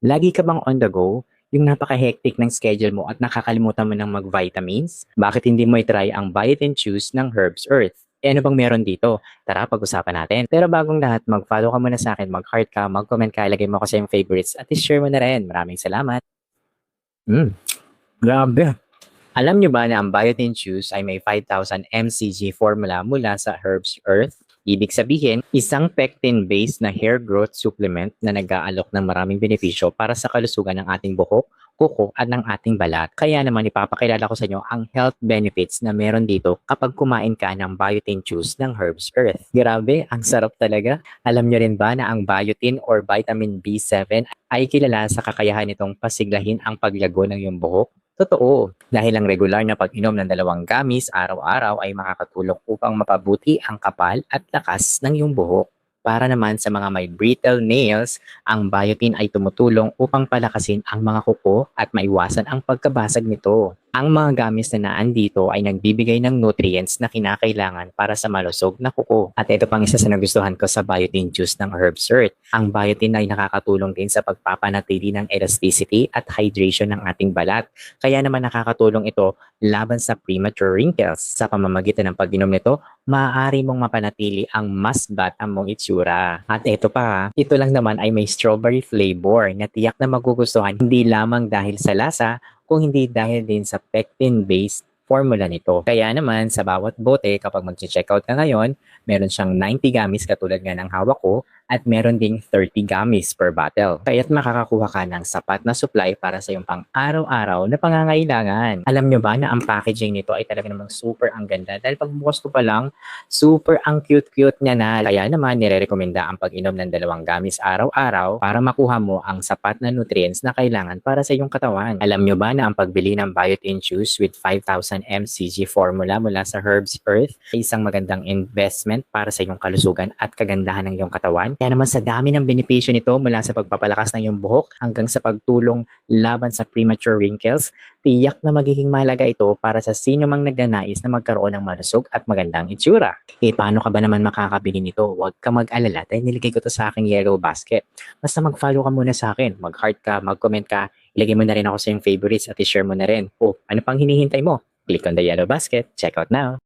Lagi ka bang on the go? Yung napaka-hectic ng schedule mo at nakakalimutan mo ng mag-vitamins? Bakit hindi mo i-try ang Biotin Chews ng Herbs Earth? Ano bang meron dito? Tara, pag-usapan natin. Pero bagong lahat, mag-follow ka muna sa akin, mag-heart ka, mag-comment ka, ilagay mo kasi yung favorites at i-share mo na rin. Maraming salamat. Grabe. Alam nyo ba na ang Biotin Chews ay may 5,000 mcg formula mula sa Herbs Earth? Ibig sabihin, isang pectin-based na hair growth supplement na nag-aalok ng maraming benepisyo para sa kalusugan ng ating buhok, kuko at ng ating balat. Kaya naman ipapakilala ko sa inyo ang health benefits na meron dito kapag kumain ka ng Biotin Chews ng Herbs Earth. Grabe, ang sarap talaga. Alam nyo rin ba na ang biotin or vitamin B7 ay kilala sa kakayahan nitong pasiglahin ang paglago ng iyong buhok? Totoo, dahil ang regular na pag-inom ng dalawang gamis araw-araw ay makakatulong upang mapabuti ang kapal at lakas ng iyong buhok. Para naman sa mga may brittle nails, ang biotin ay tumutulong upang palakasin ang mga kuko at maiwasan ang pagkabasag nito. Ang mga gamis na naandito ay nagbibigay ng nutrients na kinakailangan para sa malusog na kuko. At ito pang isa sa nagustuhan ko sa biotin juice ng Herbs Earth. Ang biotin ay nakakatulong din sa pagpapanatili ng elasticity at hydration ng ating balat. Kaya naman nakakatulong ito laban sa premature wrinkles. Sa pamamagitan ng pag-inom nito, maaari mong mapanatili ang mas bata mong itsura. At ito pa, ito lang naman ay may strawberry flavor na tiyak na magugustuhan hindi lamang dahil sa lasa, kung hindi dahil din sa pectin-based formula nito. Kaya naman sa bawat bote kapag mag-checkout ka ngayon, meron siyang 90 gamis katulad nga ng hawak ko at meron ding 30 gamis per bottle. Kaya't makakakuha ka ng sapat na supply para sa iyong pang-araw-araw na pangangailangan. Alam nyo ba na ang packaging nito ay talaga namang super ang ganda dahil pagbukas ko pa lang, super ang cute-cute niya na. Kaya naman nire-recommenda ang pag-inom ng dalawang gamis araw-araw para makuha mo ang sapat na nutrients na kailangan para sa iyong katawan. Alam nyo ba na ang pagbili ng Biotin Juice with 5,000 mcg formula mula sa Herbs Earth ay isang magandang investment para sa iyong kalusugan at kagandahan ng iyong katawan? Kaya naman sa dami ng benepisyo nito mula sa pagpapalakas ng iyong buhok hanggang sa pagtulong laban sa premature wrinkles, tiyak na magiging mahalaga ito para sa sino mang nagnanais na magkaroon ng malusog at magandang itsura. Paano ka ba naman makakabili nito? Huwag ka mag-alala dahil niligay ko to sa aking yellow basket. Basta mag-follow ka muna sa akin, mag-heart ka, mag-comment ka, ilagay mo na rin ako sa yung favorites at i-share mo na rin. Ano pang hinihintay mo? Click on the yellow basket. Check out now.